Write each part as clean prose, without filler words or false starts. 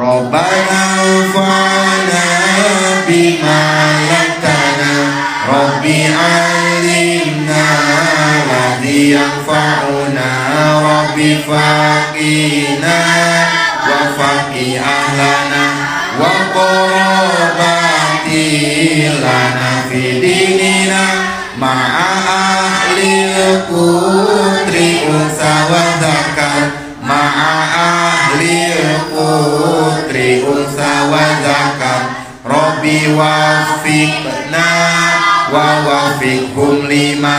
Rabbana fa'na bima lamtana Rabbi alimna ladhi yanfa'una Rabbi faqina wa faqi ahlana wa qarabati lana fi dinina ma'a ahlil qudri unsa wa zakar ma'a ahlil qudri unsa wa zakar Rabbi wafiqna wa wafiqhum lima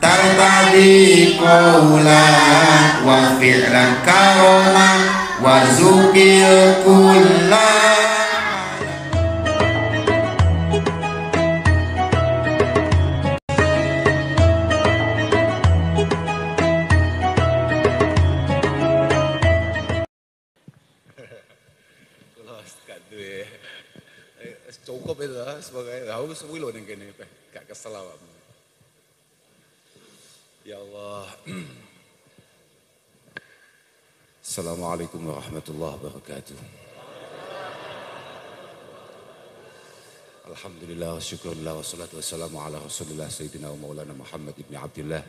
tarbadi qawlan wa fi'lan karoma warzuqil kullan. Cukup itu sebagai haus wilo ning kene gak kesel awakmu. Ya Allah. Assalamualaikum warahmatullahi wabarakatuh. Alhamdulillah wa syukurillah wa salatu wassalamu ala Rasulillah Sayyidina wa Maulana Muhammad ibn Abdullah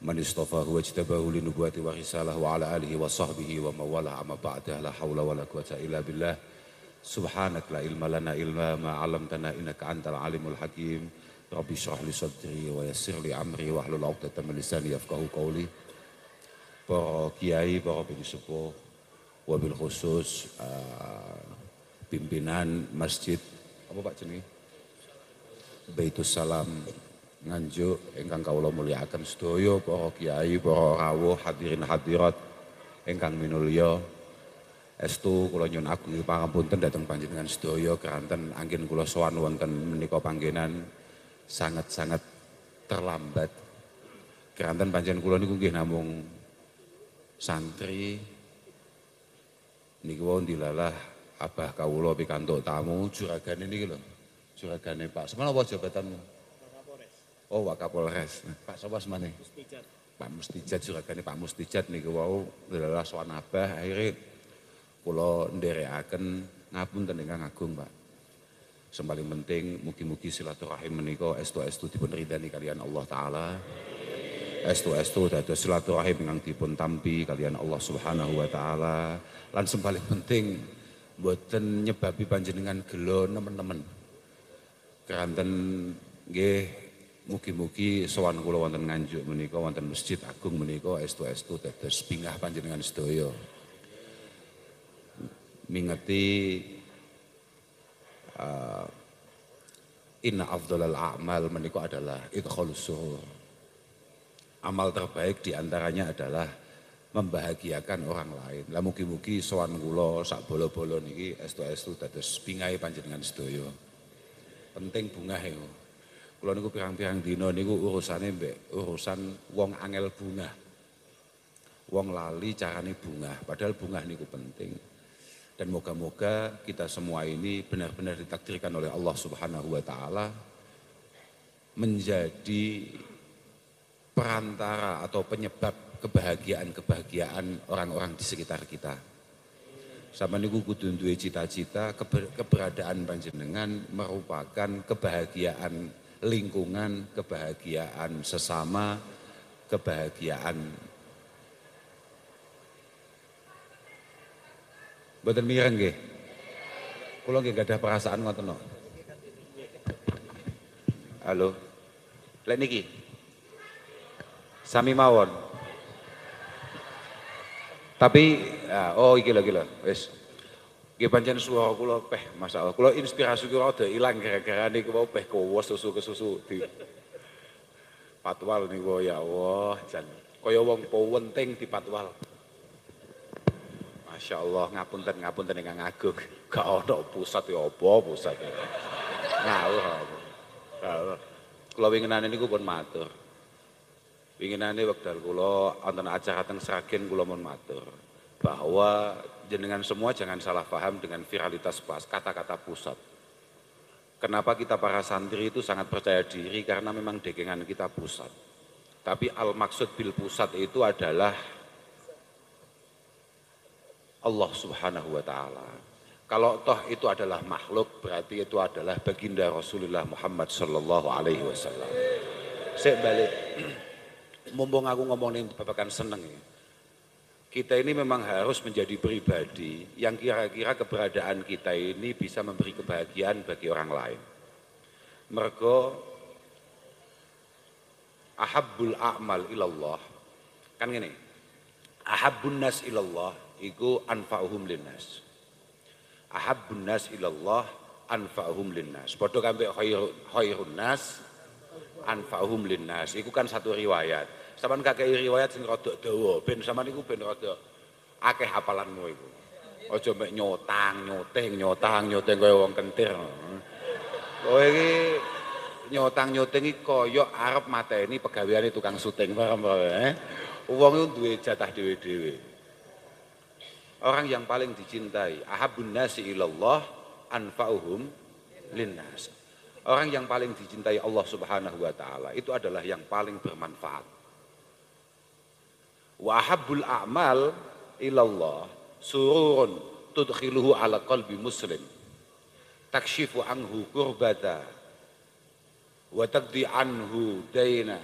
man istafahu wa jtabahu li nubuwati wa risalah wa ala alihi wa sahbihi wa mawalah amma ba'da la hawla wa la quwata illa billah. Subhanak la ilma lana ilma ma 'allamtana innaka antal alimul hakim. Rabbi shrah li sadri wa yassir li amri wa hlul 'uqdatam min lisani yafqahu qawli. Para kiai, para pengsepuh, wabil khusus pimpinan masjid apa Pak jenenge? Baitus Salam Nganjuk ingkang kawula mulyakaken sedaya para kiai, para rawuh, hadirin hadirat ingkang minulya. Estu kula nyuwun agung pangapunten dhateng panjenengan sedaya keranten anggen kula sowan wonten menika panggenan sangat-sangat terlambat. Keranten panjenengan kula niku nggih namung santri niku wau dilalah abah kawula pikantuk tamu juragane niki lho. Juragane Pak Semana apa jabatanmu? Wakapolres. Oh, Wakapolres. Pak sapa semane? Mustijat. Pak Mustijat juragane Pak Mustijat niku wau dilalah sowan abah akhire kula nderekaken ngapunten ingkang agung Pak. Sing paling penting mugi-mugi silaturahim menika estu-estu dipun ridani kalian Allah taala. Estu-estu dados silaturahim ingkang dipun tampi kalian Allah Subhanahu wa taala. Lan sing paling penting mboten nyebabi panjenengan gelo nemen-nemen. Keranten nggih mugi-mugi sowan kula wonten Nganjuk menika wonten Masjid Agung menika estu-estu dados bingah panjenengan sedaya. Mingeti inna afdhalal a'mal menika adalah idkhalus surur. Amal terbaik diantaranya adalah membahagiakan orang lain. Lah mugi-mugi sowan kula sak bolo-bolo niki estu-estu dados bingahe panjenengan sedaya. Penting bungah e. Kula niku pirang-pirang dina niku urusane mbek urusan wong angel bungah. Wong lali carane bungah, padahal bungah niku penting. Dan moga-moga kita semua ini benar-benar ditakdirkan oleh Allah Subhanahu wa taala menjadi perantara atau penyebab kebahagiaan orang-orang di sekitar kita. Sama niku kudu duwe cita-cita keberadaan panjenengan merupakan kebahagiaan lingkungan, kebahagiaan sesama, kebahagiaan mboten mireng nggih. Kula nggih gadah perasaan ngoten kok. Halo. Lek niki. Sami mawon. Tapi oh iki lho wis. Nggih pancen swara kula peh masyaallah. Kula inspirasi kula rada ilang gara-gara niku wau peh kuwos susu di patwal niku ya Allah jan kaya wong penting di patwal. Masya Allah, ngapunten ingkang agung. Gak ono pusat ya apa pusat. Ngawuh. Kula winginane niku pun matur. Winginane wekdal kula wonten acara teng Sragen kula mun matur bahwa jenengan semua jangan salah paham dengan viralitas kata-kata pusat. Kenapa kita para santri itu sangat percaya diri karena memang dekengan kita pusat. Tapi al-maksud bil pusat itu adalah Allah Subhanahu wa taala. Kalau toh itu adalah makhluk, berarti itu adalah baginda Rasulullah Muhammad sallallahu alaihi wasallam. Saya balik, mumpung aku ngomongin babakan seneng ya. Kita ini memang harus menjadi pribadi yang kira-kira keberadaan kita ini bisa memberi kebahagiaan bagi orang lain. Mergo ahabbul a'mal ilallah, kan gini, ahabbun nas ilallah iku anfa'uhum linnas. Ahabbun nas ilallah anfa'uhum linnas. Padha kambek khairun nas anfa'uhum linnas. Iku kan satu riwayat. Sampeyan kakek riwayat sing rada dawa, ben sampean iku ben rada akeh hafalanmu iku. Aja mek nyotang kaya wong kentir. Kowe iki nyotang iki kaya arep mateni pegaweane tukang syuting, paham apa? Wong iku duwe jatah dhewe-dhewe. Orang yang paling dicintai, ahabbun nasi ilallah anfa'uhum linnas. Orang yang paling dicintai Allah Subhanahu wa taala itu adalah yang paling bermanfaat. Wa ahabbul a'mal ilallah sururun tudkhiluhu ala qalbi muslim. Takshifu anhu kurbata wa taqdi anhu daina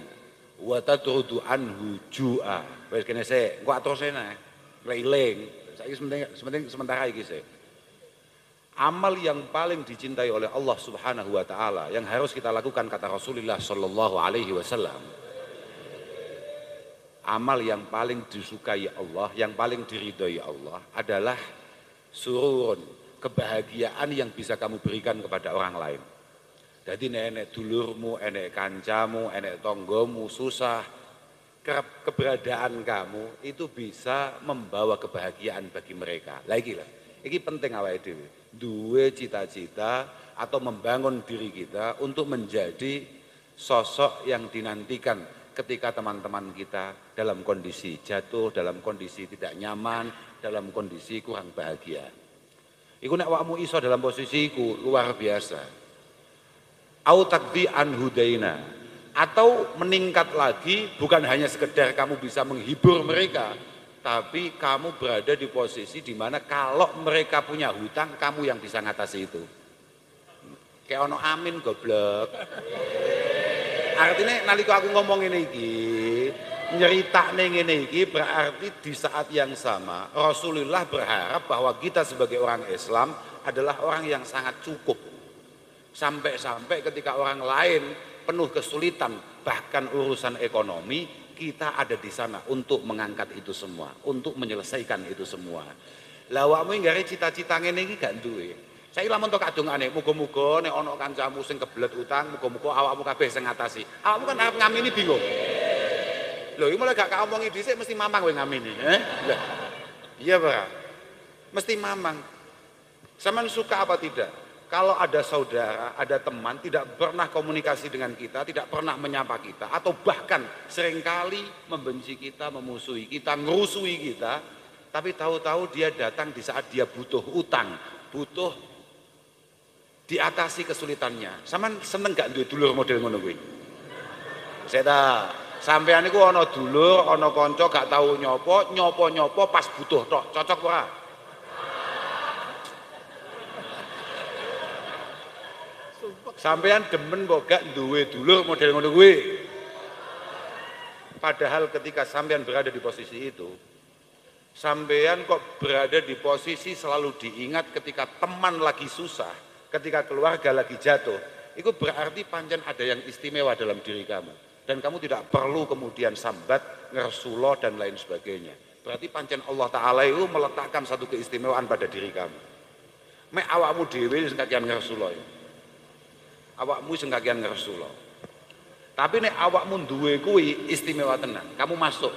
wa tatrudu anhu ju'a. Wis kene sik, engko atrusene eling. Saiki sementara iki sih. Amal yang paling dicintai oleh Allah Subhanahu wa taala yang harus kita lakukan kata Rasulullah sallallahu alaihi wasallam. Amal yang paling disukai Allah, yang paling diridhoi Allah adalah surun, kebahagiaan yang bisa kamu berikan kepada orang lain. Jadi enek dulurmu, enek kancamu, enek tonggomu susah, keberadaan kamu itu bisa membawa kebahagiaan bagi mereka. Lagi lah, ini penting awake dhewe. Duwe cita-cita atau membangun diri kita untuk menjadi sosok yang dinantikan ketika teman-teman kita dalam kondisi jatuh, dalam kondisi tidak nyaman, dalam kondisi kurang bahagia. Iku nek awakmu iso dalam posisi iku luar biasa. Au taqdi an hudaina, atau meningkat lagi, bukan hanya sekedar kamu bisa menghibur mereka, tapi kamu berada di posisi di mana kalau mereka punya hutang, kamu yang bisa ngatasi itu. Kayak ono amin goblok. Artinya nalika aku ngomong ini iki, nyeritakne ngene iki berarti di saat yang sama Rasulullah berharap bahwa kita sebagai orang Islam adalah orang yang sangat cukup. Sampai-sampai ketika orang lain penuh kesulitan, bahkan urusan ekonomi, kita ada di sana untuk mengangkat itu semua, untuk menyelesaikan itu semua. Lah awakmu nggare cita-cita ngene iki gak duwe. Saiki lamun tok kadungane, muga-muga nek ana kancamu sing kebelet utang, muga-muga awakmu kabeh sing ngatasi. Awakmu kan arep ngamini bingung. Lho, iki mulai gak kaomongi dhisik mesti mamang kowe ngamini, Lah. Iya, Pak. Mesti mamang. Sampeyan suka apa tidak? Kalau ada saudara, ada teman tidak pernah komunikasi dengan kita, tidak pernah menyapa kita, atau bahkan seringkali membenci kita, memusuhi kita, ngerusui kita, tapi tahu-tahu dia datang di saat dia butuh utang, butuh diatasi kesulitannya. Sampeyan seneng gak duwe dulur model ngono kuwi? Saya sampeyan niku ana dulur, ana kanca gak tahu nyopo pas butuh tok, cocok ora? Sampeyan demen kok gak duwe dulur model ngono kuwi. Padahal ketika sampeyan berada di posisi itu, sampeyan kok berada di posisi selalu diingat ketika teman lagi susah, ketika keluarga lagi jatuh, itu berarti pancen ada yang istimewa dalam diri kamu. Dan kamu tidak perlu kemudian sambat, ngersulo dan lain sebagainya. Berarti pancen Allah Ta'ala itu meletakkan satu keistimewaan pada diri kamu. Mek awakmu dhewe sing kakean ngersulo. Awakmu sing kakean ngersulo. Tapi nek awakmu duwe kuwi istimewa tenan. Kamu masuk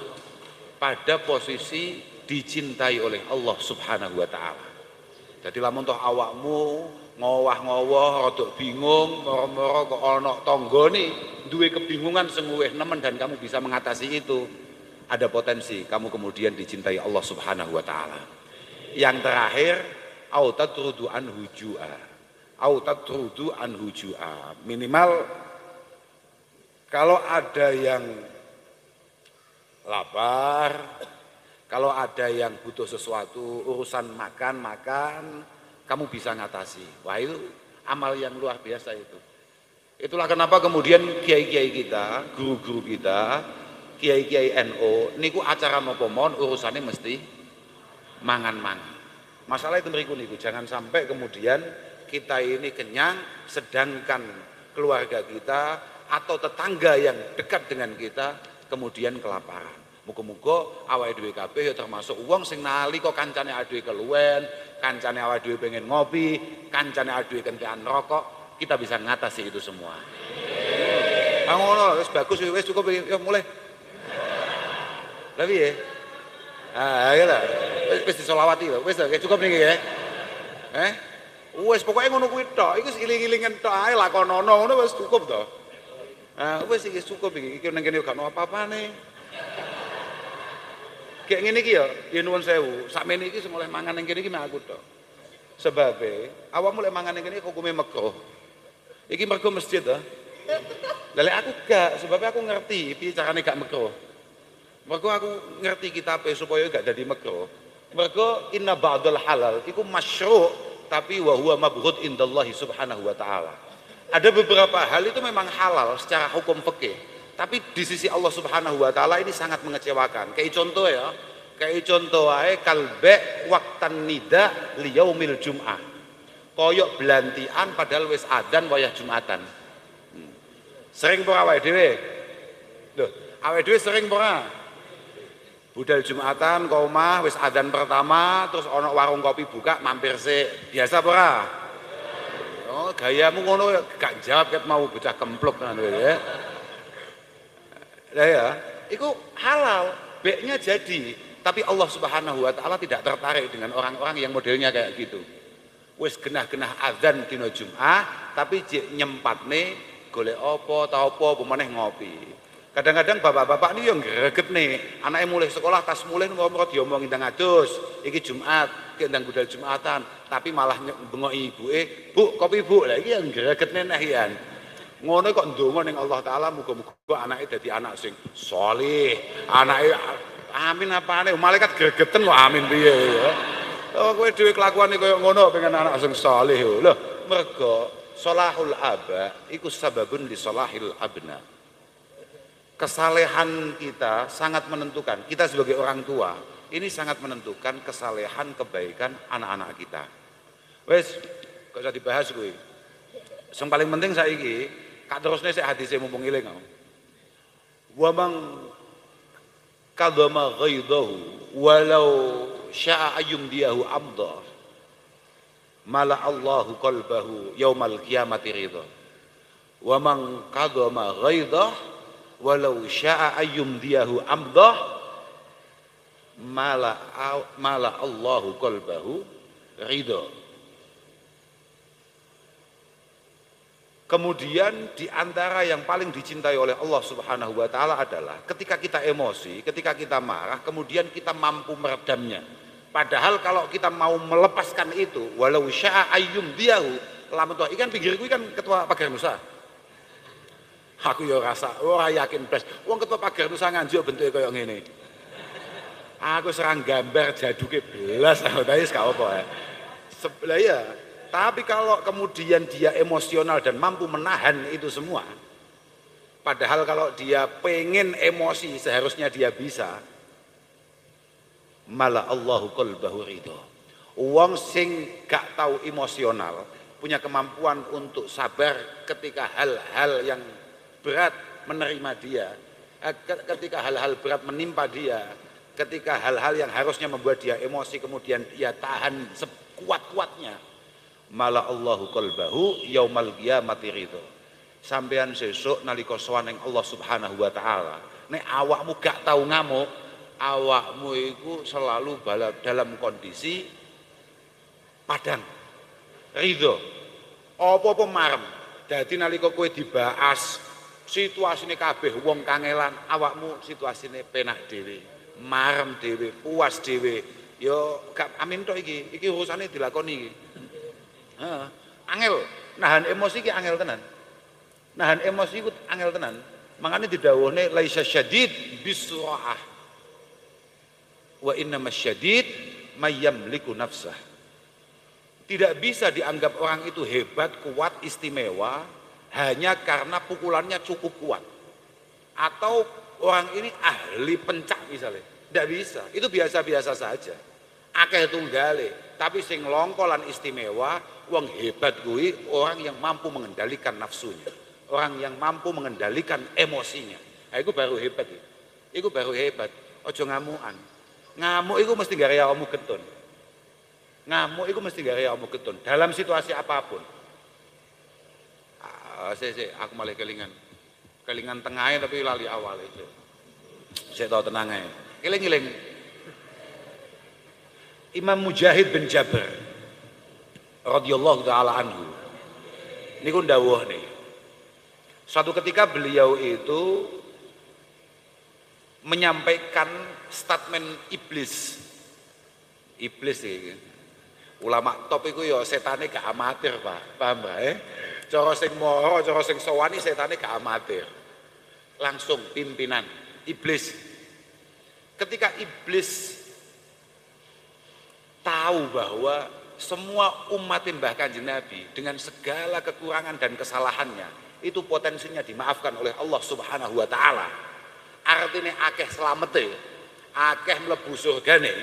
pada posisi dicintai oleh Allah Subhanahu wa taala. Jadi lamun toh awakmu ngowah-ngowah rada bingung, moro-moro kok ana tanggane duwe kebingungan sing luwih nemen dan kamu bisa mengatasi itu, ada potensi kamu kemudian dicintai Allah Subhanahu wa taala. Yang terakhir, au tatrudu anhu ju'a. Au tatrudu anhu ju'a. Minimal kalau ada yang lapar, kalau ada yang butuh sesuatu, urusan makan, kamu bisa ngatasi. Wah itu amal yang luar biasa itu. Itulah kenapa kemudian kiai-kiai kita, guru-guru kita, kiai-kiai NU, niku acara nopo mon urusannya mesti mangan-mangan. Masalah itu meriku niku, jangan sampai kemudian kita ini kenyang, sedangkan keluarga kita atau tetangga yang dekat dengan kita kemudian kelaparan. Muga-muga awake dhewe kabeh ya termasuk wong sing nalika kancane awake dhewe keluwen, kancane awake dhewe pengen ngopi, kancane awake dhewe kentekan rokok, kita bisa ngatasi itu semua. Ah ngono, wis bagus wis cukup ya mulai. Lah piye? Ah ya lah. Wis disolawati lho, wis cukup niki ya. Wis pokoke ngono kuwi tok, iki iling-ilingan tok ae lakonono ngono wis cukup to. Ah wis iki cukup iki nang kene gak ono apa-apane. Kayak ngene iki ya nuwun sewu, sakmene iki sing oleh mangan ning kene iki mek aku tok. Sebabe awakmu lek mangan ning kene hukume makruh. Iki mergo masjid to. Lah lek aku gak, sebab aku ngerti piye carane gak makruh. Mergo aku ngerti kitabe supaya gak dadi makruh. Mergo inna ba'dal halal iku masyru' tapi wa huwa mabghud indallahi subhanahu wa ta'ala. Ada beberapa hal itu memang halal secara hukum fikih, tapi di sisi Allah subhanahu wa ta'ala ini sangat mengecewakan. Kayak contoh ya, kayak contoh ae kalbe waktan nida liyaumil jum'ah. Koyok belantian padahal wis adzan wayah Jumatan. Sering pora awake dhewe? Loh, awake dhewe sering pora? Budal Jumatan ke omah wis adzan pertama terus ono warung kopi buka mampir sik. Biasa pora? Oh, gayamu ngono gak jawab ket mau bocah kempluk ngono ya. Lah ya, itu halal, beknya jadi, tapi Allah Subhanahu wa taala tidak tertarik dengan orang-orang yang modelnya kayak gitu. Wis genah-genah azan dina Jumat, tapi nyempatne golek apa ta apa pemeneh ngopi. Kadang-kadang bapak-bapak ini yang greget nih, anaknya mulai sekolah tas mulai ngomong diomongin ndang adus, iki Jumat, iki ndang budal Jumatan, tapi malah bengoki ibuke, "Bu, kopi Bu." Lah iki yang greget nenehian. Ngono kok ndonga ning Allah taala muga-muga anake dadi anak sing sholih, anake amin apane malaikat gregeten kok amin piye ya. Oh kowe dhewe kelakuane koyo ngono pengen anak sing sholih lho. Mergo sholahul aba iku sababun li sholahil abna. Kesalehan kita sangat menentukan, kita sebagai orang tua ini sangat menentukan kesalehan kebaikan anak-anak kita. Wes gak usah dibahas kuwi. Yang paling penting saiki kak terusnya saya hadisnya mumpung iling wa man kadama ghaidahu walau sya'a ayyumdiyahu amdah mala Allahu qalbahu yaumal qiyamati ridha wa man kadama ghaidah walau sya'a ayyumdiyahu amdah mala Allahu qalbahu ridha. Kemudian di antara yang paling dicintai oleh Allah Subhanahu wa taala adalah ketika kita emosi, ketika kita marah, kemudian kita mampu meredamnya. Padahal kalau kita mau melepaskan itu, walau sya'a ayyum diyahu, lamun toh ikan pinggirku kan ketua Pagar Nusa. Aku ya rasa ora yakin blas. Wong ketua Pagar Nusa nganjuk bentuke koyo ngene. Aku serang gambar jaduke belas, tapi gak apa ya. Sebelah ya. Tapi kalau kemudian dia emosional dan mampu menahan itu semua, padahal kalau dia pengen emosi seharusnya dia bisa, malah Allahu qalbahu ridho. Wong sing gak tahu emosional punya kemampuan untuk sabar ketika hal-hal yang berat menerima dia, ketika hal-hal berat menimpa dia, ketika hal-hal yang harusnya membuat dia emosi kemudian dia tahan sekuat-kuatnya. Malah Allahu qalbahu yaumal qiyamati ridho. Sampean sesuk nalika sowan ning Allah Subhanahu wa taala, nek awakmu gak tau ngamuk, awakmu iku selalu dalam kondisi padang ridho. Apa-apa marem. Dadi nalika kowe dibahas situasine kabeh wong kangelan, awakmu situasine penak dhewe, marem dhewe, puas dhewe. Yo gak amin tok iki. Iki urusane dilakoni iki. Angel, nahan emosi ki angel tenan. Nahan emosi ku angel tenan. Makanya didhawuhne laisa syadid bisurah. Wa innamas syadid may yamliku nafsah. Tidak bisa dianggap orang itu hebat, kuat, istimewa hanya karena pukulannya cukup kuat. Atau orang ini ahli pencak misalnya. Tidak bisa, itu biasa-biasa saja. Akeh tunggale, tapi sing longkolan istimewa, wong hebat kuwi orang yang mampu mengendalikan nafsunya, orang yang mampu mengendalikan emosinya. Nah, itu baru hebat. Itu baru hebat. Ojo ngamukan. Ngamuk itu mesti gara awakmu getun. Ngamuk itu mesti gara awakmu getun dalam situasi apapun. Aku malah kelingan tengahnya tapi lali awal itu. Saya tahu tenangnya. Keling-keling. Imam Mujahid bin Jabir radhiyallahu taala anhu niku dawuh nih. Suatu ketika beliau itu menyampaikan statement iblis. Iblis iki. Ulama top iku ya setane gak amatir, Pak. Paham Pak? Cara sing mara, cara sing sowani setane gak amatir. Langsung pimpinan iblis. Ketika iblis tahu bahwa semua umat Mbah Kanjeng Nabi dengan segala kekurangan dan kesalahannya itu potensinya dimaafkan oleh Allah Subhanahu wa taala. Artinya akeh slamete, akeh mlebu surgane.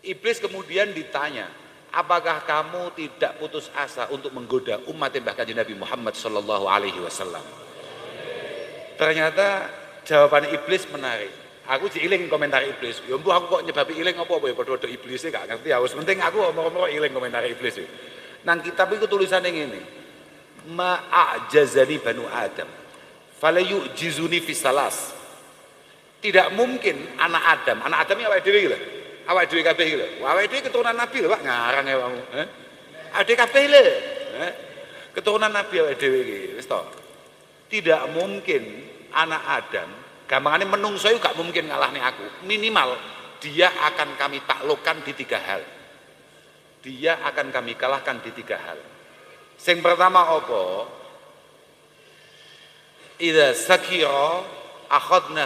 Iblis kemudian ditanya, apakah kamu tidak putus asa untuk menggoda umat Mbah Kanjeng Nabi Muhammad sallallahu alaihi wasallam? Ternyata jawaban iblis menarik. Aku diiling komentar iblis. Ya mbuh aku kok nyebabi iling apa ya padha-padha iblisnya gak ngerti. Ya wis penting aku omong-omong iling komentar iblis. Nang kitab iku tulisane ngene. Ma'ajazani banu Adam. Fala yu'jizuni fi salas. Tidak mungkin anak Adam ini awake dhewe iki lho. Awake dhewe kabeh iki lho. Awake dhewe keturunan Nabi lho, Pak. Ngarang ya kamu. Ade kabeh lho. Keturunan Nabi awake dhewe iki. Wis to. Tidak mungkin anak Adam gampangane menungso iku gak mungkin ngalahne aku. Minimal dia akan kami taklukkan di 3 hal. Dia akan kami kalahkan di 3 hal. Sing pertama apa? Idza sakira akhadna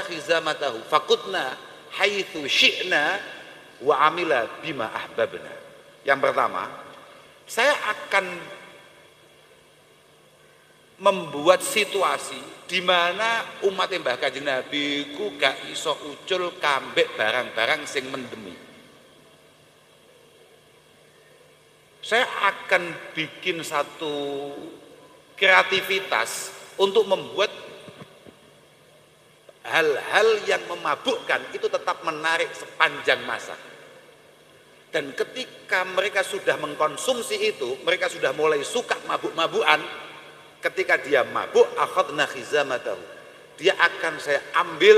khizamatahu faqutna haitsu syi'na wa amila bima ahbabna. Yang pertama, saya akan membuat situasi di mana umat Mbah Kanjeng Nabi ku gak iso ucul kambek barang-barang sing mendemi. Saya akan bikin satu kreativitas untuk membuat hal-hal yang memabukkan itu tetap menarik sepanjang masa. Dan ketika mereka sudah mengkonsumsi itu, mereka sudah mulai suka mabuk-mabukan. Ketika dia mabuk, akhadna khizamatahu. Dia akan saya ambil,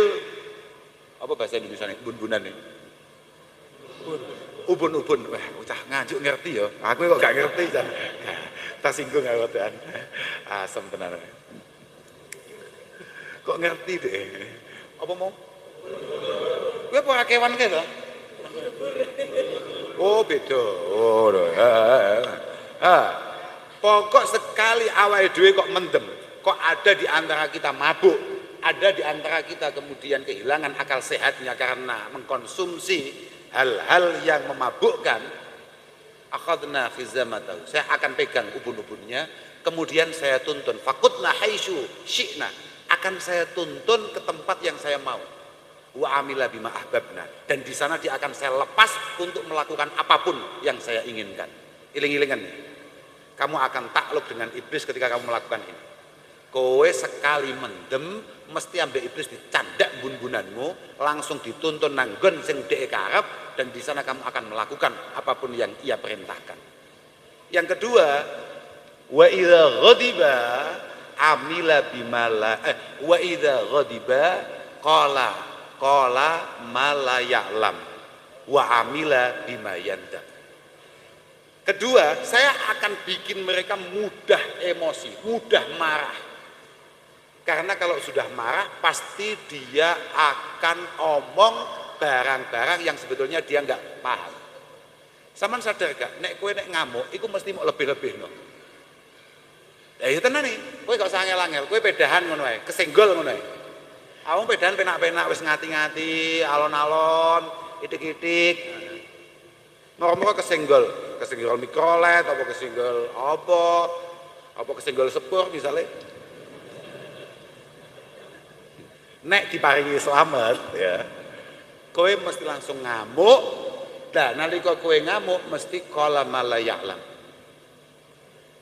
apa bahasa Indonesia ini? Bun-bunan ini. Ubun-ubun. Wah, ucah ngajuk ngerti ya. Aku kok gak ngerti. Tak singgung aku tuan. Asam tenan. Kok ngerti deh? Apa mau? Gue apa kewan ke lho? Oh beda. Oh, pokok sekali awake dhewe kok mendem, kok ada di antara kita mabuk, ada di antara kita kemudian kehilangan akal sehatnya karena mengkonsumsi hal-hal yang memabukkan, akhadna khizamatahu. Saya akan pegang ubun-ubunnya, kemudian saya tuntun faqutna haitsu syi'na, akan saya tuntun ke tempat yang saya mau. Wa amila bima ahbabna, dan di sana dia akan saya lepas untuk melakukan apapun yang saya inginkan. Iling-ilingan. Kamu akan takluk dengan iblis ketika kamu melakukan ini. Kowe sekali mendem mesti ambek iblis dicandak bun-bunanmu, langsung dituntun nanggon sing dhek karep, dan di sana kamu akan melakukan apapun yang ia perintahkan. Yang kedua, wa idza ghadiba amila bimala wa idza ghadiba qala ma la ya'lam wa amila bima yanda. Kedua, saya akan bikin mereka mudah emosi, mudah marah. Karena kalau sudah marah, pasti dia akan omong barang-barang yang sebetulnya dia nggak paham. Saman sadar gak, nek kowe nek ngamuk, itu mesti mau lebih-lebih no. Ya itu tenan nih, kowe gak usah angel-angel, kowe pedahan ngono ae, kesenggol ngono ae. Awang pedahan penak-penak wis ngati-ngati, alon-alon, itik-itik. Moro-moro kesenggol mikrolet, apa kesenggol apa kesenggol sepur misalnya. Nek diparingi selamat ya, kowe mesti langsung ngamuk, dan nalika kowe ngamuk mesti qala ma la ya'lam.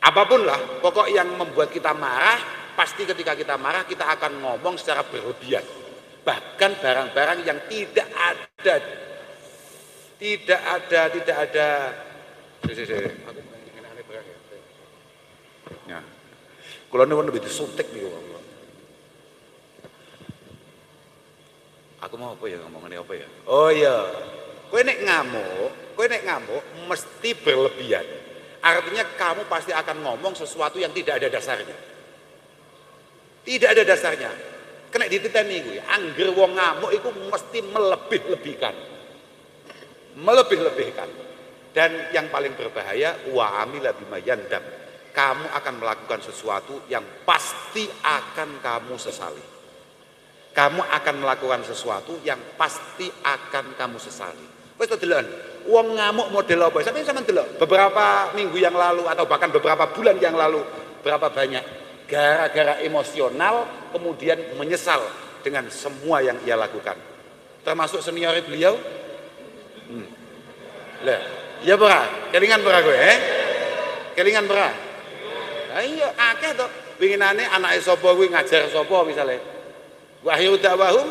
Apapun lah, pokok yang membuat kita marah, pasti ketika kita marah kita akan ngomong secara berlebihan. Bahkan barang-barang yang tidak ada. Aku pengen aneh barang ya. Kula nuwun lebih disuntik nih. Aku mau apa ya, ngomongin apa ya? Oh iya, kowe nek ngamuk mesti berlebihan. Artinya kamu pasti akan ngomong sesuatu yang tidak ada dasarnya. Tidak ada dasarnya. Kena dititeni kuwi, angger wong ngamuk itu mesti melebih-lebihkan. Dan yang paling berbahaya, wa amila bima yandam. Kamu akan melakukan sesuatu yang pasti akan kamu sesali. Kamu akan melakukan sesuatu yang pasti akan kamu sesali. Wis deloken, wong ngamuk model apa? Sampeyan delok beberapa minggu yang lalu atau bahkan beberapa bulan yang lalu, berapa banyak gara-gara emosional kemudian menyesal dengan semua yang ia lakukan. Termasuk senior beliau. Lah, ya bra, kelingan bra kowe, kelingan bra. Lah iya akeh to. Winginane anake sapa kuwi ngajar sapa misale. Wahyu dakwahum,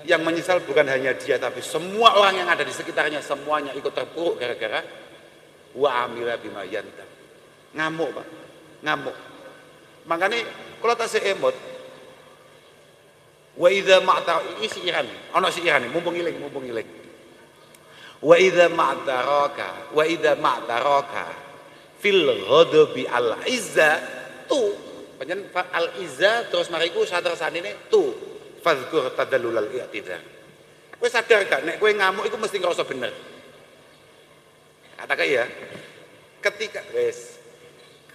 yang menyesal bukan hanya dia tapi semua orang yang ada di sekitarnya, semuanya ikut terpuruk gara-gara wa amila bima yandam. Ngamuk, Pak. Ngamuk. Makanya kalau tak seemot wa idza ma'ta ini siiran. Ono siiran mumpung iling. Wa idza ma'taraka fil ghadabi al izza tu panjen al izza terus mariku sadar sanine tu fadzkur tadallul al i'tidar. Kowe sadar gak nek kowe ngamuk iku mesti ngerasa bener. Katakan ya. Ketika wis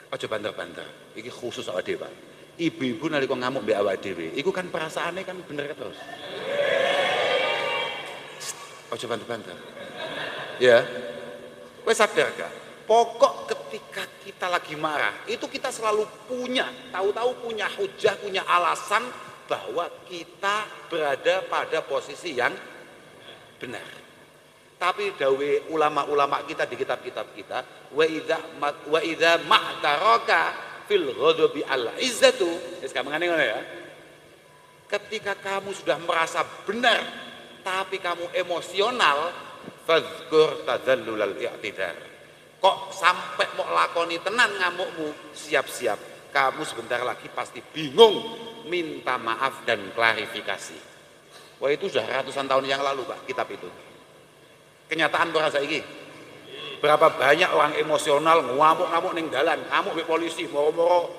aja banter-banter. Iki khusus awake dhewe, Pak. Ibu-ibu nalika ngamuk mbek awake dhewe, iku kan perasaane kan bener terus. Aja banter-banter. Ya. Kowe sadar gak? Pokok ketika kita lagi marah, itu kita selalu tahu-tahu punya hujah, punya alasan bahwa kita berada pada posisi yang benar. Tapi dawe ulama-ulama kita di kitab-kitab kita, wa idza ma'taraka fil ghadabi al izzatu, wis kamane ngono ya. Ketika kamu sudah merasa benar tapi kamu emosional, fadzkur tadallulal i'tidar. Kok sampai mau lakoni tenan ngamukmu, siap-siap. Kamu sebentar lagi pasti bingung, minta maaf dan klarifikasi. Wah itu sudah ratusan tahun yang lalu Pak, kitab itu. Kenyataan berasa ini. Berapa banyak orang emosional ngamuk-ngamuk ning dalan, ngamuk be polisi, moro-moro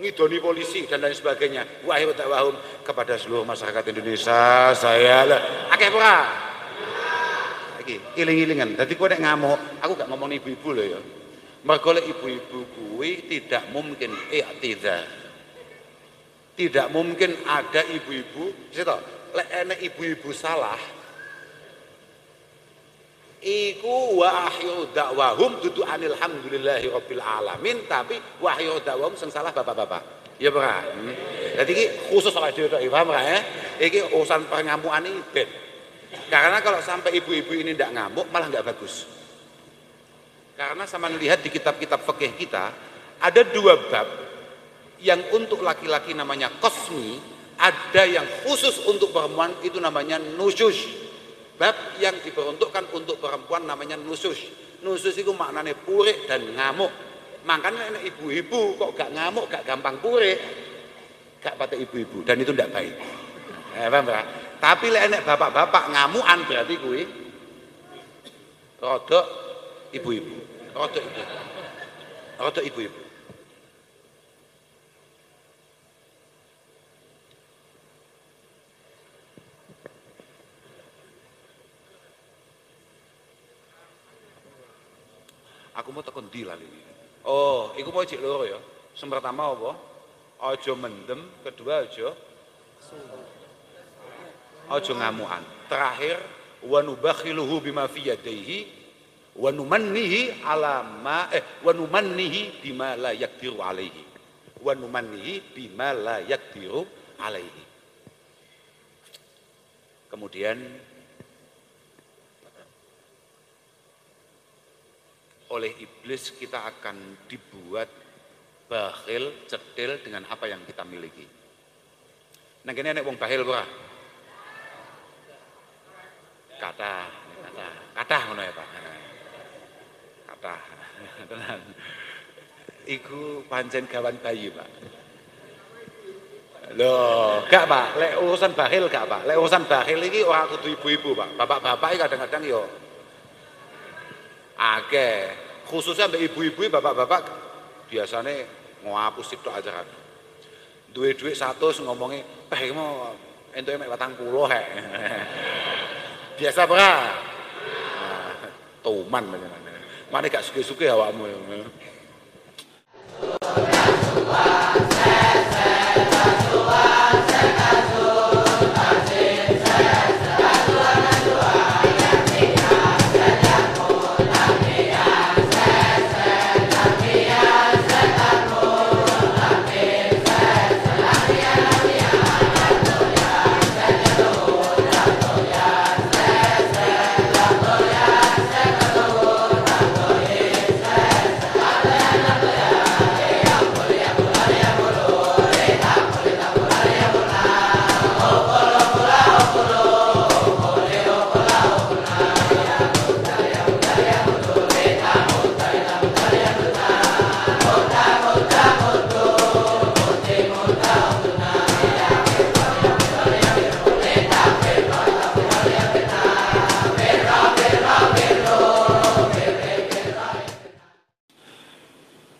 ngidoni polisi dan lain sebagainya. Wahyu dakwahum kepada seluruh masyarakat Indonesia, saya akeh ora. Iling-ilingan. Dadi kowe nek ngamuk, aku gak ngomong ibu-ibu lho ya. Mergo lek ibu-ibu kuwi tidak mungkin i'tidar. Tidak mungkin ada ibu-ibu, sito, lek enek ibu-ibu salah iku wahyu dakwahum dudu alhamdulillahi rabbil alamin, tapi wahyu dakwahum sing salah bapak-bapak. Ya ora. Dadi iki khusus awake dhewe tok, paham ora ya? Iki urusan pengamukan iki ben. Karena kalau sampai ibu-ibu ini tidak ngamuk malah nggak bagus. Karena sama lihat di kitab-kitab fikih kita ada dua bab yang untuk laki-laki namanya qasmi, ada yang khusus untuk perempuan itu namanya nusyush. Bab yang diperuntukkan untuk perempuan namanya nusyush. Nusyush itu maknanya purik dan ngamuk. Makanya ibu-ibu kok gak ngamuk, gak gampang purik, gak pada ibu-ibu, dan itu tidak baik. Paham ora? Tapi lek enek bapak-bapak ngamukan berarti kuwi rodok ibu-ibu. Rodok ibu-ibu. Aku mau tekan ndi lali. Oh, iku mau cek loro ya. Sing pertama apa? Aja mendem, kedua aja aja ngamukan. Terakhir wa nubakhiluhu bima fi yadayhi Wa numannihi ala ma wa numannihi bima la yaqdiru alaihi. Wa numannihi bima la yaqdiru alaihi. Kemudian oleh iblis kita akan dibuat bakhil, cetil dengan apa yang kita miliki. Nah kene nek wong bakhil ora? Kathah ngono ya Pak. Kathah. Tenan. Iku pancen gawan bayi, Pak. Loh, gak Pak, lek urusan bakhil gak Pak. Lek urusan bakhil iki ora kudu ibu-ibu, Pak. Bapak-bapak iki kadang-kadang yo akeh. Khususnya mbek ibu-ibu, bapak-bapak biasane ngapus sitok aja kan. Duwe dhuwit 100 ngomongi, "Peh mau entuke mek 40 hek." Biasa ora? Nah, tuman panjenengan. Mane gak suke-suke awakmu.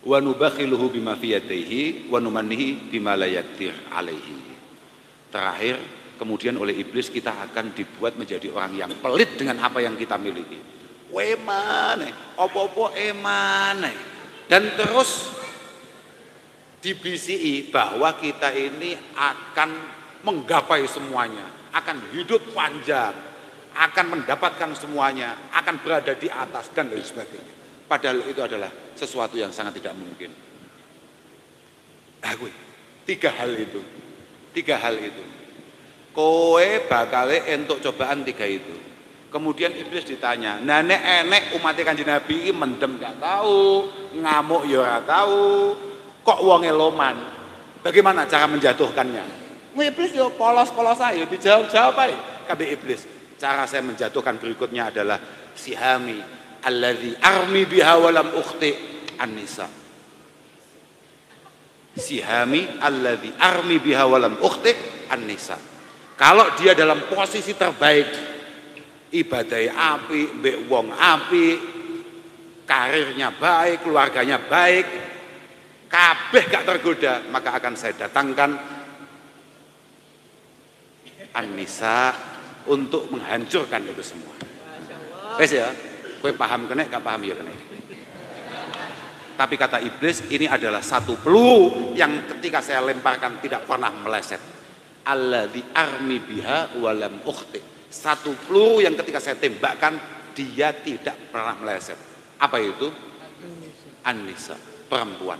Wa nubakhiluhu bima fi yadayhi wa numannihi bima la yaqdir alaihi. Terakhir, kemudian oleh iblis kita akan dibuat menjadi orang yang pelit dengan apa yang kita miliki. Emane, opo-opo emane. Dan terus dibisiki bahwa kita ini akan menggapai semuanya, akan hidup panjang, akan mendapatkan semuanya, akan berada di atas dan lain sebagainya. Padahal itu adalah sesuatu yang sangat tidak mungkin. Tiga hal itu. Kowe bakale entuk cobaan 3 itu. Kemudian iblis ditanya, "Nah nek enek umat Kanjeng Nabi iki mendem gak tahu, ngamuk ya ora tahu, kok wonge loman. Bagaimana cara menjatuhkannya?" Iblis yo polos-polos aja, dijawab ae kabeh iblis. Cara saya menjatuhkan berikutnya adalah sihami alladzi armi biha walam ukhti an-nisa. Sihami alladzi armi biha walam ukhti an-nisa. Kalau dia dalam posisi terbaik, ibadai api, mbek wong api, karirnya baik, keluarganya baik, kabeh gak tergoda, maka akan saya datangkan an-nisa untuk menghancurkan itu semua. Wes ya, kowe paham kene, gak paham ya kene. Tapi kata iblis, ini adalah satu peluru yang ketika saya lemparkan tidak pernah meleset. Alladzi armi biha walam ukhti. Satu peluru yang ketika saya tembakkan dia tidak pernah meleset. Apa itu? An-nisa, perempuan.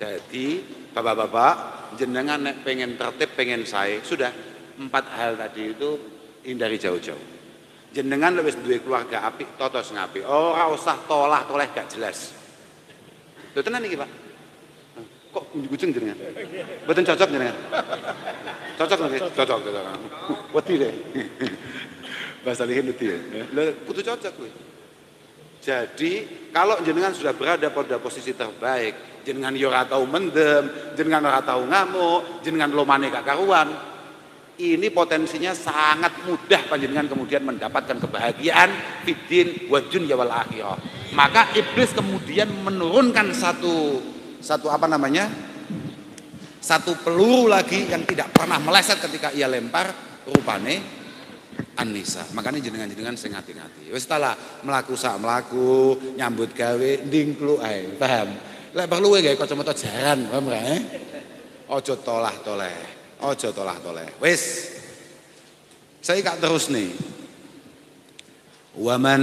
Jadi bapak-bapak, jenengan nek pengen tertib, pengen saya, sudah 4 hal tadi itu hindari jauh-jauh. Jenengan wis duwe keluarga apik, totos ngapi. Ora usah tolah-toleh gak jelas. Lho tenan iki, Pak. Kok kunjung jenengan? Mboten cocok jenengan. Cocok nggih? Cocok. Wedi deh. Bahasa lihin wedi. Lho kudu cocok kuwi. Jadi kalau jenengan sudah berada pada posisi terbaik, jenengan yo ora tau mendem, jenengan ora tau ngamuk, jenengan lomane gak karuan, ini potensinya sangat mudah panjenengan kemudian mendapatkan kebahagiaan fiddin wa dunya wal akhirah. Maka iblis kemudian menurunkan satu peluru lagi yang tidak pernah meleset ketika ia lempar, rupane an-nisa. Makanya jenengan-jenengan sing hati-hati. Wis ta lah mlaku sak mlaku, nyambut gawe ndingkluk ae, paham? Lek perlu gawe kacamata jaran, paham ora? Aja tolah-toleh. Wis. Saya gak terus nih. Waman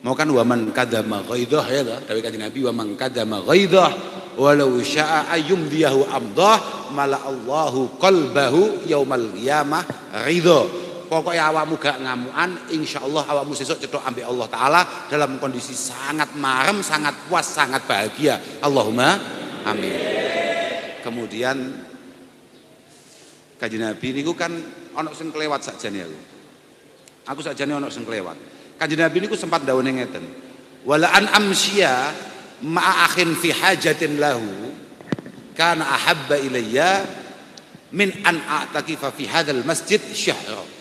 mau kan waman kadama ghaidah ya lah dari kanjeng Nabi waman kadama ghaidah walau syaa ayyumdiyahu amdah mala Allahu qalbahu yaumal qiyamah ridha. Pokoknya awakmu gak ngamuan, insyaallah awakmu sesuk cetok ambek Allah taala dalam kondisi sangat marem, sangat puas, sangat bahagia. Allahumma amin. Kemudian kanjeng Nabi niku kan ana sing kelewat sakjane aku sakjane ana sing kelewat. Kanjeng Nabi niku sempat dawuhe ngeten. Wala an amsya ma'a akhin fi hajatin lahu kana ahabba ilayya min an a'takifa fi hadzal masjid syahra.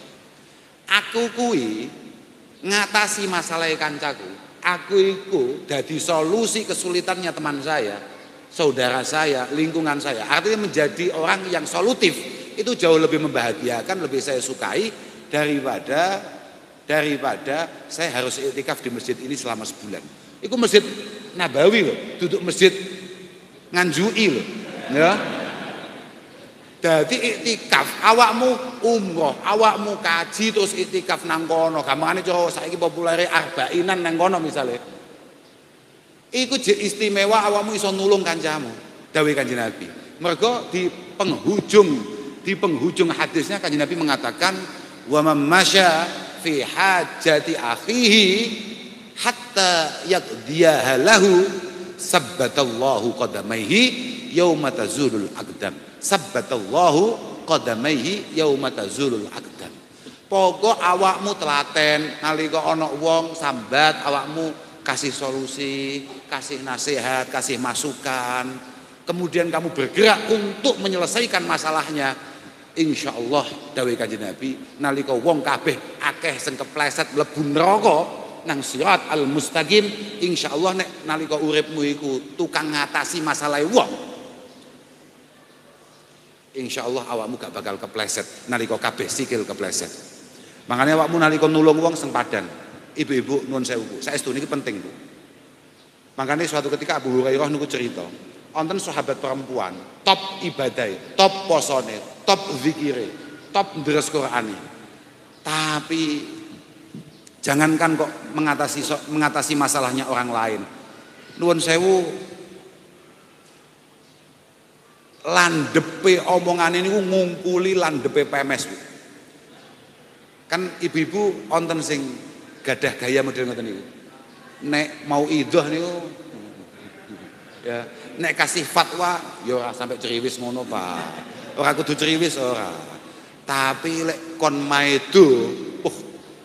Aku kuwi ngatasi masalah kancaku. Aku iku dadi solusi kesulitannya teman saya, saudara saya, lingkungan saya. Artinya menjadi orang yang solutif itu jauh lebih membahagiakan, lebih saya sukai daripada saya harus iktikaf di masjid ini selama sebulan. Iku masjid Nabawi loh, duduk masjid Nganjui loh, ya. Jadi iktikaf, awakmu umroh, awakmu kaji terus iktikaf nang kono. Gampangane cara saiki populere arbainan nang kono misale. Iku jek istimewa awakmu iso nulung kancamu. Dawuh Kanjeng Nabi. Mergo di penghujung hadisnya Kanjeng Nabi mengatakan wa mammasya fi hajati akhihi hatta yaqdiyaha lahu sabbatallahu qadamaihi yauma tazulul aqdam. Sabbatallahu qadamaihi yauma tazulul aqdam. Pokok awakmu telaten nalika ana wong sambat awakmu kasih solusi, kasih nasihat, kasih masukan. Kemudian kamu bergerak untuk menyelesaikan masalahnya. Insyaallah dawuh Kanjeng Nabi nalika wong kabeh akeh sing kepleset mlebu neraka nang sirat al mustaqim, insyaallah nek nalika uripmu iku tukang ngatasi masalah wong, insyaallah awakmu gak bakal kepleset nalika kabeh sikil kepleset. Makanya awakmu nalika nulung wong sing padan. Ibu-ibu nuwun sewu, saestu niki penting, Bu. Makanya suatu ketika Abu Hurairah niku cerita, wonten sahabat perempuan, top ibadah, top posone, top zikire, top ndres Qur'ane. Tapi jangankan kok mengatasi masalahnya orang lain. Nuwun sewu, landepe omongane niku ngungkuli landepe PMS. Kan ibu-ibu wonten sing gadah gaya model ngoten niku. Nek mau idoh niku ya, nek kasih fatwa ya ora sampai ceriwis ngono, Pak. Ora kudu ceriwis ora. Tapi lek kon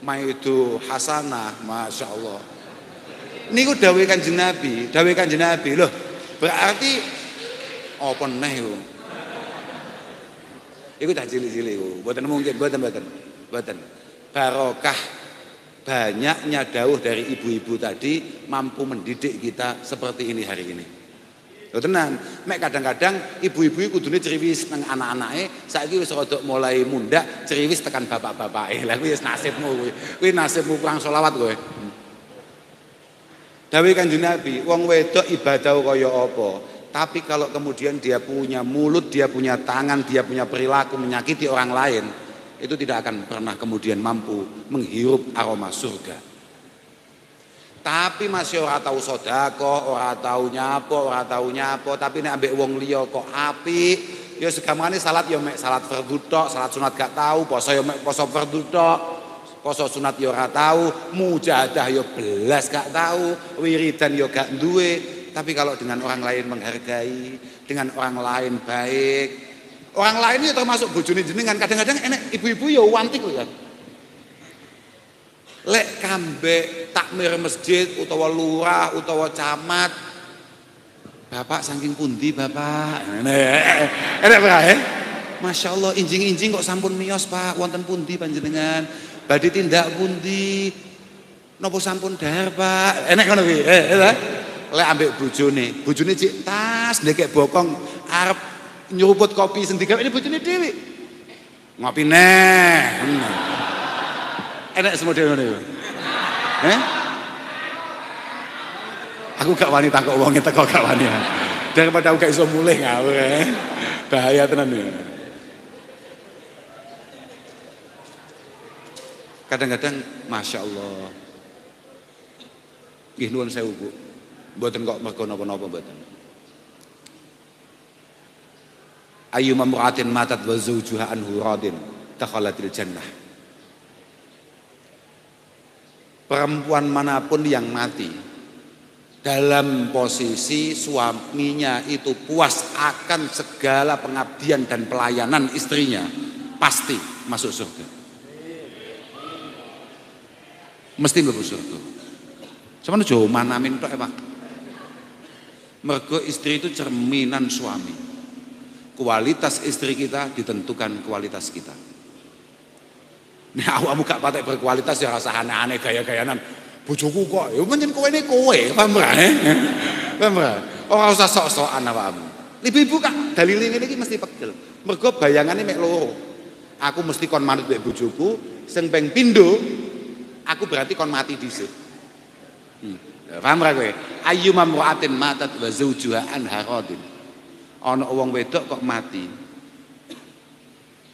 maidu hasanah, masyaallah. Niku dawuh Kanjeng Nabi, loh. Berarti apa neh iku? Iku dah cilik-cilik iku. Mboten mungkin, mboten. Barokah banyaknya dawuh dari ibu-ibu tadi mampu mendidik kita seperti ini hari ini. Lho tenan, mek kadang-kadang ibu-ibu kudune ceriwis nang anak-anake, saiki wis rada mulai mundak ceriwis tekan bapak-bapake. Lah kuwi wis nasibmu kuwi. Kuwi nasibmu kurang selawat kowe. Dawuh Kanjeng Nabi, wong wedok ibadah kaya apa? Tapi kalau kemudian dia punya mulut, dia punya tangan, dia punya perilaku menyakiti orang lain, itu tidak akan pernah kemudian mampu menghirup aroma surga. Tapi masih ora tahu sedekah, ora tahu nyapo, tapi nek ambek wong liya kok apik, ya segamane salat ya mek salat fardhu tok, salat sunat gak tahu, poso ya mek poso fardhu tok, poso sunat ya ora tahu, mujahadah ya belas gak tahu, wiridan ya gak duwe. Tapi kalau dengan orang lain menghargai, dengan orang lain baik, orang lain itu termasuk bojone jenengan, kadang-kadang enek ibu-ibu ya wantik lho kan. Lek kambe takmir masjid utawa lurah utawa camat, bapak saking pundi bapak? Enak bae. Masya Allah, injing-injing kok sampun miyos Pak, wonten pundi panjenengan? Badhe tindak pundi? Napa sampun dahar Pak? Enak ngono kuwi. Lek ambek bojone cik tas ndekek bokong arep nyuruput kopi sendiri, ini bojone dhewe. Ngopi neh. Enak semodel ngono iku. Aku gak wani takok wonge teko gak wani. Daripada aku gak iso mulih ngawur. Bahaya tenan ya. Kadang-kadang Masya Allah Nggih nuwun sewu Bu. Mboten kok mergo napa-napa mboten. Ayu mamra'atin matat wa zawjuha anhu radin takhalatil jannah. Perempuan manapun yang mati dalam posisi suaminya itu puas akan segala pengabdian dan pelayanan istrinya, pasti masuk surga. Mesti mlebu surga. Sampeyan aja manamin tok Pak. Mergo istri itu cerminan suami. Kualitas istri kita ditentukan kualitas kita. Nah, awakmu gak patek berkualitas ya rasa aneh-aneh gaya-gayanan. Bojoku kok, ya pancen kowe ini kowe, paham ora? Paham ora? Ora usah sok-sokan awakmu. Ibu-ibu kak dalile ngene iki mesti pegel. Mergo bayangane mek loro. Aku mesti kon manut mek bojoku, sing ping pindho aku berarti kon mati dhisik. Paham ora kowe? Ayyuma mra'atin matat wa zawjuha anha radin. Ana wong wedok kok mati.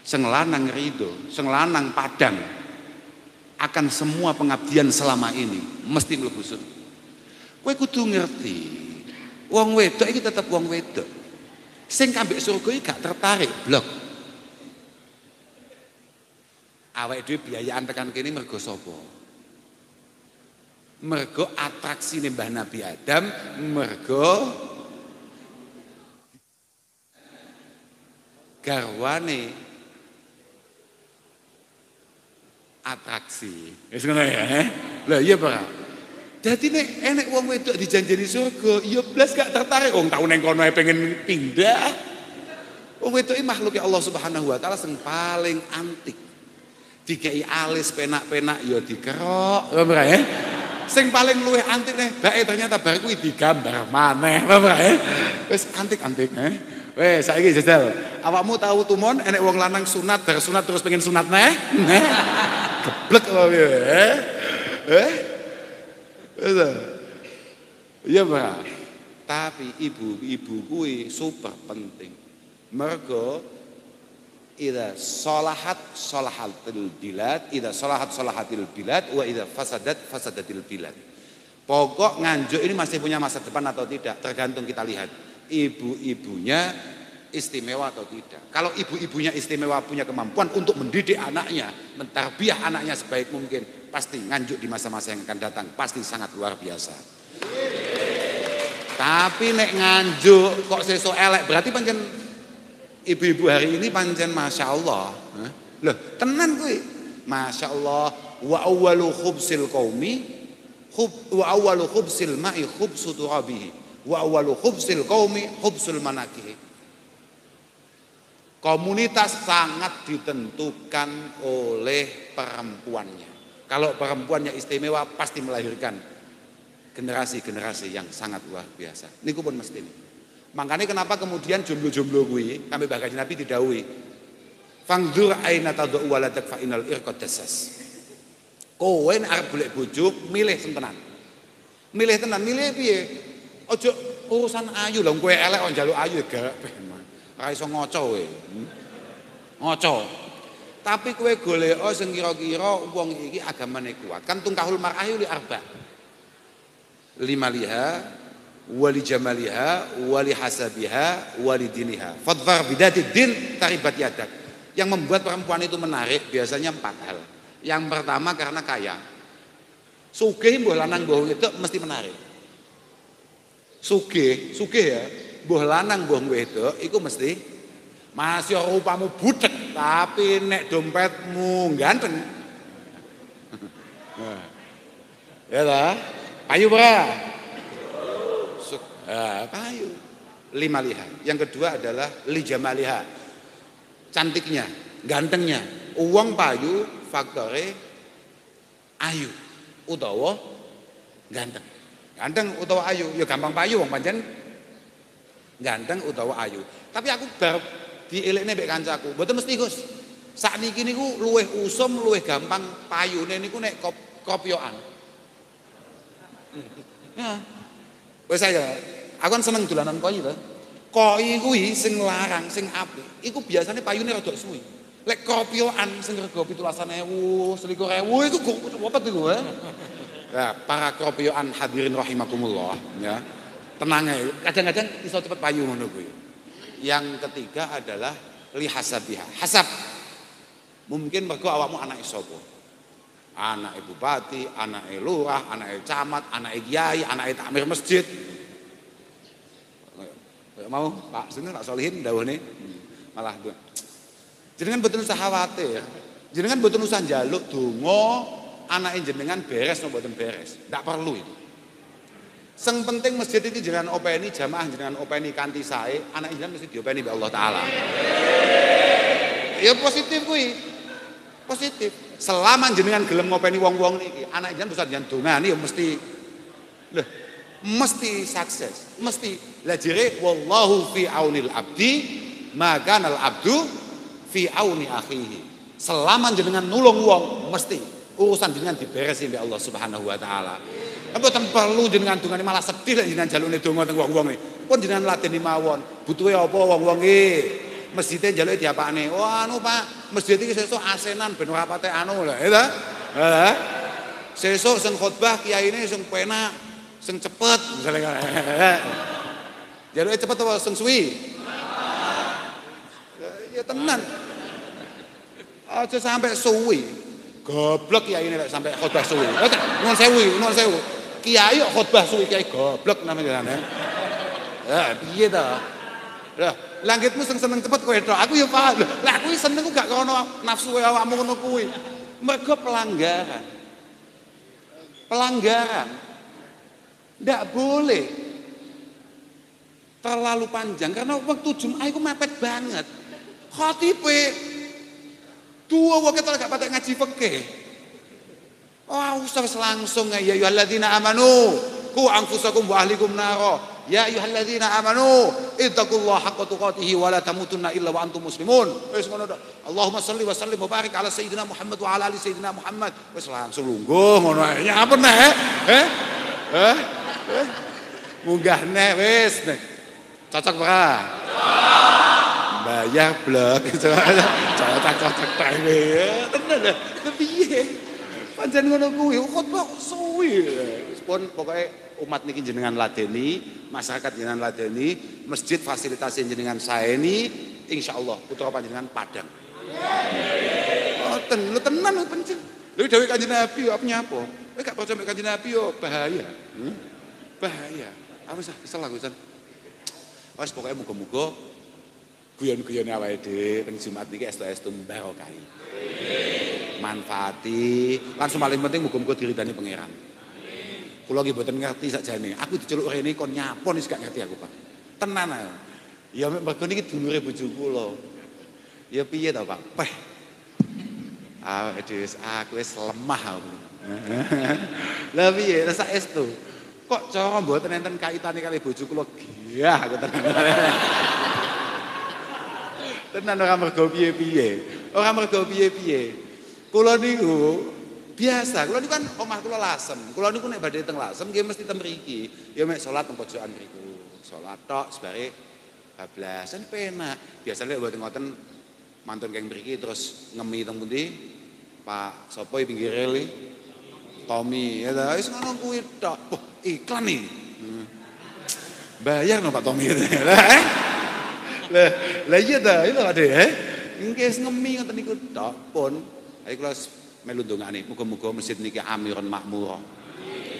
Sing lanang rido, sing lanang padang akan semua pengabdian selama ini mesti mlebu surga. Kowe kudu ngerti, wong wedok iki tetep wong wedok. Sing kambek surga iki gak tertarik blok. Awake dhewe biayaan tekan kene mergo sapa? Mergo atraksine Mbah Nabi Adam, mergo garwane atraksi. Wis ngono ya. Lah iya Pak. Dadi nek enek wong wedok dijanjeni surga, ya blas gak tertarik wong tau ning kono pengen pindah. Wong wedok iki makhluk Allah Subhanahu wa taala sing paling antik. Dikei alis penak-penak ya dikerok, paham ya? Sing paling luwih antik nih, bae ternyata bar kuwi digambar maneh, paham ya? Wis antik-antik Wes saiki jajal. Awakmu tahu tumon enek wong lanang sunat bar sunat terus pengen sunat neh? Geblek apa piye? Iya, Pak. Tapi ibu-ibu kuwi super penting. Mergo idza salahatil bilad, idza salahatil bilad wa idza fasadatil bilad. Pokok Nganjuk ini masih punya masa depan atau tidak tergantung kita lihat ibu-ibunya istimewa atau tidak. Kalau ibu-ibunya istimewa, punya kemampuan untuk mendidik anaknya, mentarbiyah anaknya sebaik mungkin, pasti Nganjuk di masa-masa yang akan datang pasti sangat luar biasa. Tapi nek Nganjuk kok sesuk elek, berarti pancen ibu-ibu hari ini pancen Masya Allah. Loh, tenan kuwi. Masya Allah, wa awwalu khubsil qaumi wa awwalu khubsil ma'i khubsu turabihi. Wa awwalu khubsil qaumi khubsul manakih. Komunitas sangat ditentukan oleh perempuannya. Kalau perempuannya istimewa pasti melahirkan generasi-generasi yang sangat luar biasa. Niku pun mesti. Makanya kenapa kemudian jomblo-jomblo kuwi kami Mbah Kanjeng Nabi didhawuhi. Fangdur aina tad'u waladak fa inal irqad dassas. Kowe nek arep golek bojo milih sing tenan. Milih tenan, milih piye? Ojo urusan ayu lho, kowe elek kok njaluk ayu gak ora iso ngoco kowe. Ngoco. Tapi kowe golek sing kira-kira wong iki agamane kuat. Kan tungkahul mar'ah li arba. Limaliha wali jamaliha wali hasabiha wali diniha. Fadfar bidatid din taribat yadak. Yang membuat perempuan itu menarik biasanya 4 hal. Yang pertama karena kaya. Sugih mbuh lanang mbuh wedok mesti menarik. Sugih ya, mbuh lanang mbuh wedok iku mesti masih rupamu budek tapi nek dompetmu ganteng. Ya lah, payu ora? Payu. 5 liha. Yang kedua adalah lijamaliha. Cantiknya, gantengnya. Uang payu faktore ayu utawa ganteng. Ganteng utawa ayu, ya gampang payu wong pancen ganteng utawa ayu. Tapi aku bar dielekne mbek kancaku, mboten mesti Gus. Sakniki niku luwih usum, luwih gampang payune niku nek kopyokan. Ya. Wes saya, aku kan seneng dolanan koi to. Koi kuwi sing larang, sing apik, iku biasane payune rada suwi. Lek kopyokan sing rega 17.000, 21.000 iku kok cepet iku, Ya, para kropiyoan hadirin rahimakumullah ya. Tenang ya, kadang-kadang iso cepet payu ngono kuwi. Yang ketiga adalah lihasabiha. Hasab. Mungkin mergo awakmu anake sapa? Anake bupati, anake lurah, anake camat, anake kiai, anake takmir masjid. Mau Pak Sunil Pak Solihin dawuhne malah jenengan mboten usah khawatir. Jenengan mboten usah njaluk donga anake jenengan beres napa mboten beres. Ndak perlu itu. Sing penting masjid iki jenengan openi, jamaah jenengan openi kanthi sae, anak jenengan mesti diopeni mbek Allah taala. Ya positif kuwi. Positif. Selama jenengan gelem ngopeni wong-wong niki, anak jenengan bisa jenengan dongani ya mesti mesti sukses. Mesti. Lah jere wallahu fi aunil abdi, maka al abdu fi auni akhihi. Selama jenengan nulung wong mesti urusan jenengan diberesi mbek Allah Subhanahu wa taala. Mboten perlu jenengan dongane malah sedih lek jenengan jalune donga teng wong-wong iki. Pun jenengan lateni mawon. Butuhe apa wong-wong iki? Masjide njaluke diapakne? Wah anu Pak, masjid iki sesuk asenan ben ora pate anu lho, ya. Heeh. Sesuk sing khotbah kiyaine sing penak, sing cepet misalnya. Njaluke cepet apa sing suwi? Ya tenan. Aja sampai suwi. Goblok kiyaine lek sampai khotbah suwi. Nuwun sewu. Kiai khotbah suwi kiai goblok namanya. Ya piye ta? Lah, langitmu seneng cepet kowe tok. Aku ya paham. Lah kuwi seneng gak krono nafsu awakmu ngono kuwi. Mergo pelanggaran. Ndak boleh terlalu panjang karena waktu Jumat iku mepet banget. Khatibe dua wae gak patek ngaji fikih. Oh, usah langsung ya ayyuhalladzina amanu qu anfusakum wa ahlikum naro. Ya ayyuhalladzina amanu ittaqullaha haqqa tuqatih wa la tamutunna illa wa antum muslimun. Wis ngono tok. Allahumma shalli wa sallim wa barik ala sayyidina Muhammad wa ala ali sayyidina Muhammad. Wis langsung lungguh ngono ae. Nyapa neh? Munggah neh wis. Cocok ora? Bayar blok. Cocok tae. Tenan lho. Piye? Pancen ngono kuwi khotbah suwi. Pun pokoke umat niki jenengan ladeni, masyarakat jenengan ladeni, masjid fasilitasi jenengan saeni, insyaallah putra panjenengan padang. Oh, tenan lho penting. Lha dawuh Kanjeng Nabi apa nyapa? Kowe gak percaya mek Kanjeng Nabi yo bahaya. Bahaya. Apa sah kesel aku san. Wes pokoke muga-muga guyon-guyone awake dhewe teng Jumat niki estu-estu barokah. Manfaati, lan paling penting muga-muga diridani pangeran. Kula nggih mboten ngerti sakjane. Aku diceluk rene kon nyapon wis gak ngerti aku, Pak. Tenan ae. Ya mergo niki dulure bojo kula. Ya piye to, Pak? Peh. Aku wis lemah aku. Lah piye rasa estu? Kok cara mboten enten kaitane kali bojo kula giyah aku tenan. Tenan ora mergo piye-piye. Ora mergo piye-piye. Kula niku biasa, kula niku kan omah kula Lasem. Kula niku nek badhe teng Lasem nggih mesti teng mriki. Ya mek salat teng pojokan mriku. Salat tok sebare bablasan penak. Biasane mboten ngoten mantun keng mriki terus ngemi teng pundi? Pak sapa iki pinggir rel iki? Tommy, ya ta wis ngono kuwi tok. Wah, iklan iki. Bayar no Pak Tommy. Lah iya ta, itu ade nggih ngemi ngoten niku tok pun. Ayo kula melu ndongane muga-muga masjid niki amiron makmura.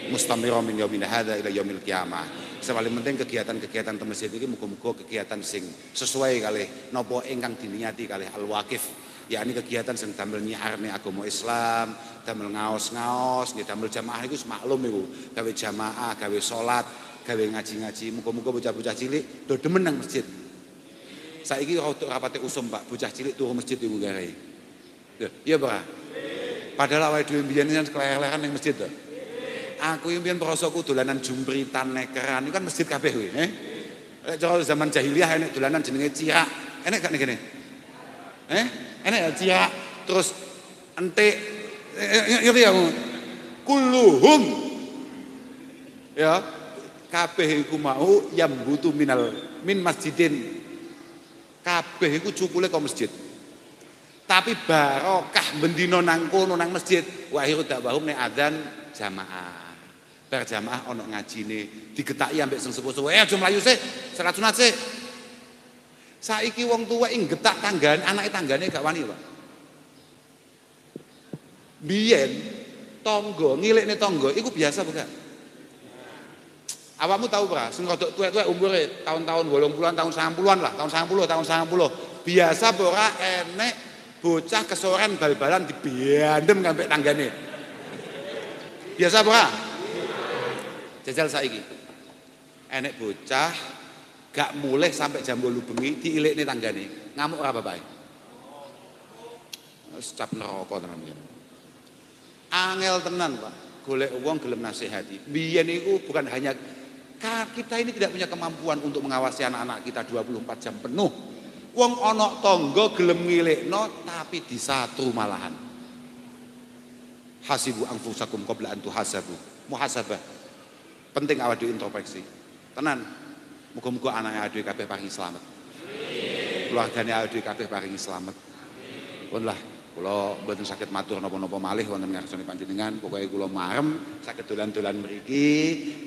Mustamira min yaumil hadza ila yaumil qiyamah. Paling penting kegiatan-kegiatan teng masjid iki muga-muga kegiatan sing sesuai kalih napa ingkang diniati kalih al-waqif. Yakni kegiatan sing damel nyiarne agama Islam, damel ngaos-ngaos, nggih damel jamaah iku maklum iku, gawe jamaah, gawe salat, gawe ngaji-ngaji. Muga-muga bocah-bocah cilik do demen nang masjid. Saiki ora pate usum Pak, bocah cilik turu masjid iku gawe. Iya Pak. Padahal awake dhewe mbiyen kan keleleran ning masjid to. Aku mbiyen prasaku dolanan jumpritan nekeran, iku kan masjid kabeh kuwi, Lek cara zaman jahiliyah enek dolanan jenenge cirak. Enek gak ning kene? Enek cirak terus entik ngerti aku. Kulluhum ya kabeh iku mau yambutu min masjidin. Kabeh iku cukule kok masjid. Tapi barokah bendino nang kono nang masjid. Wa akhiru da'wahum nek adzan jamaah. Bar jamaah ana ngajine digetaki ambek sing sepuh-sepuh. Aja mlayu sik, salat sunat sik. Saiki wong tuwa ing getak tanggane, anake tanggane gak wani, Pak. Biyen tangga, ngilikne tangga iku biasa bukan? Awakmu tahu ora, sing rodok tuwek-tuwek umure tahun-tahun 80-an, tahun 90-an lah, tahun 90. Biasa ora enek bocah kesoren bal-balan dibiandem sampai tanggane. Biasa ora? Jajal saiki. Enek bocah gak mulih sampai jam 8 bengi diilikne tanggane. Ngamuk ora bapake? Wis cap neraka tenan. Angel tenan, Pak. Golek wong gelem nasihati. Biyen iku bukan hanya kita ini tidak punya kemampuan untuk mengawasi anak-anak kita 24 jam penuh. Wong ana tangga gelem ngilikno tapi disatu malahan. Hasibu anfusakum qabla an tuhasabu. Muhasabah. Penting awak dhewe introspeksi. Tenan. Muga-muga anake dhewe kabeh paringi slamet. Keluargane awake dhewe kabeh paringi slamet. Pun lah kula mboten saged matur napa-napa malih wonten ngarsane panjenengan, pokoke kula marem saged dolan-dolan mriki,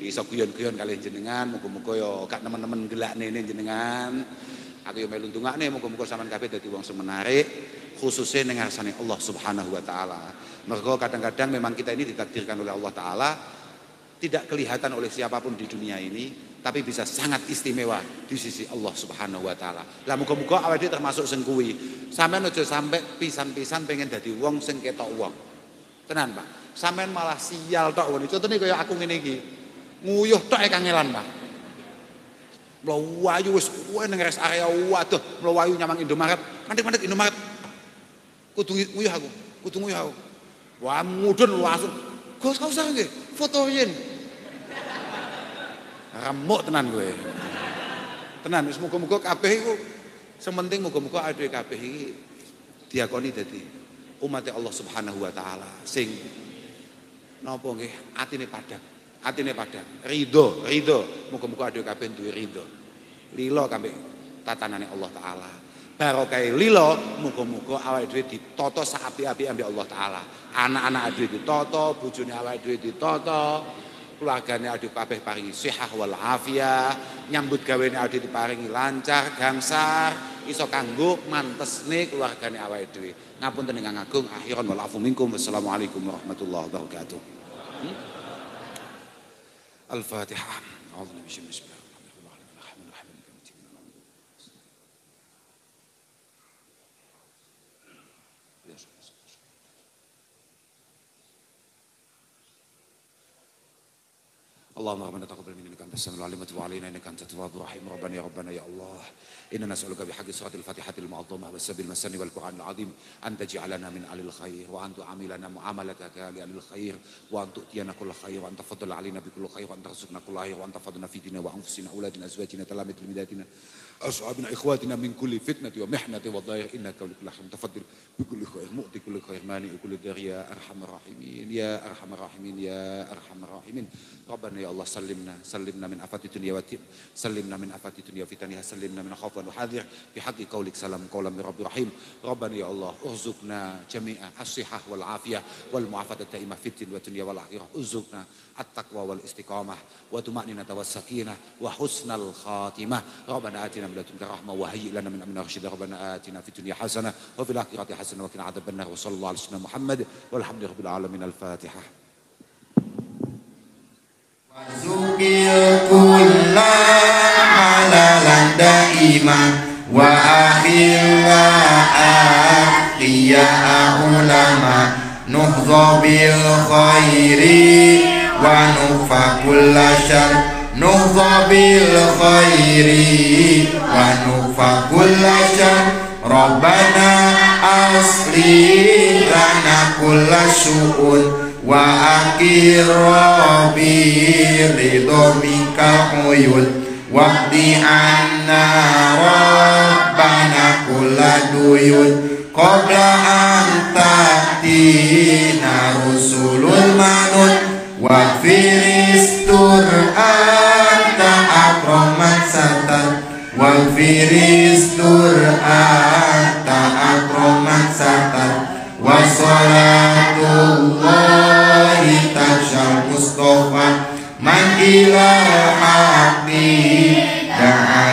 iso guyon-guyon kalih jenengan, muga-muga ya gak nemen-nemen gelakne jenengan. Aku yo melu ndongakne muga-muga sampean kabeh dadi wong sing menarik, khususnya ning ngarsane Allah Subhanahu wa taala. Mergo kadang-kadang memang kita ini ditakdirkan oleh Allah taala tidak kelihatan oleh siapapun di dunia ini, tapi bisa sangat istimewa di sisi Allah Subhanahu wa taala. Lah muga-muga awake dhewe termasuk sing kuwi. Sampeyan aja sampe pisan-pisan pengen dadi wong sing ketok wong. Tenan, Pak. Sampeyan malah sial tok ngene. Contone kaya aku ngene iki. Nguyuh tok e kangelan, Pak. Mlayu wis kuwe ning rest area waduh, mlayu nyamang Indomaret. Mandek-mandek Indomaret. Kudu nguyuh aku. Kudu nguyuh aku. Wah, mudun langsung. Gus kau usah nggih, fotoin. Remuk tenan kowe. Tenan wis muga-muga kabeh iku sementing muga-muga awake kabeh iki diakoni dadi umat Allah Subhanahu wa taala sing napa nggih atine padhang. Atine padhang. Ridho. Muga-muga awake kabeh duwe ridho. Lila kabeh tatanane Allah taala. Barokah lila muga-muga awake dhewe ditata saapik-apike ambek Allah taala. Anak-anak dhewe ditata, bojone awake dhewe ditata, keluargane awake kabeh paringi sehat wal afiyah, nyambut gawene awake diparingi lancar, gangsar, iso kanggo mantesne keluargane awake dhewe. Ngapunten ingkang agung, akhiran wal afu minkum. Wassalamualaikum warahmatullahi wabarakatuh. Al-Fatihah. A'udzu billahi Allahumma rabbana taqabbal minna innaka antas samiul alim wa tub alaina innaka antat tawwabur rahim. Rabbana ya Allah inna nas'aluka bihaqqi suratil fatihatil ma'dhumah wa sabil masani wal qur'anil azim an taj'alana min alil khair wa an tu'amilana mu'amalaka li alil khair wa an tu'tiyana kull khair wa an tafaddal alaina bi kulli khair wa an tarzuqna kull khair wa an tafadna fi dinina wa anfusina auladina azwajina talamit midatina ashabina ikhwatina min kulli fitnati wa mihnati wa dhair innaka bi kulli khairin tafaddal bi kulli khair mu'ti kulli khair mani kulli dar ya arhamar rahimin ya arhamar rahimin ya arhamar rahimin. Rabbana ya Allah sallimna min afati dunya wa sallimna min afati dunya fitaniha sallimna min khawfan wa hadir bi haqqi qaulik salam qaulan min rabbir rahim. Rabbana ya Allah urzuqna jami'a as-sihah wal afiyah wal mu'afadat daimah fid dunya wa dunya wal akhirah. Urzuqna at-taqwa wal istiqamah wa tuma'ninata was sakinah wa husnal khatimah. Rabbana atina min ladunka rahmah wa hayyi lana min amrina rashida. Rabbana atina fid dunya hasanah wa fil akhirati hasanah wa qina adzabannar. Wa sallallahu alaihi wasallam Muhammad walhamdulillahi rabbil alamin. Al-Fatihah. Zukir kulla halalan da'iman wa akhirla akhtiya ulama nuhdha bil khairi wa nufa kulla syar nuhdha bil khairi wa nufa kulla syar Rabbana aslih lana kulla syu'un wa akirabi ridhomika uyul waqdi anna rabbana kulla duyun qabla an ta'tina rusulul manun wa firistur anta akroman satan wa firistur anta akroman satat wa salatullahi tasyal mustafa man ila haqqi da'a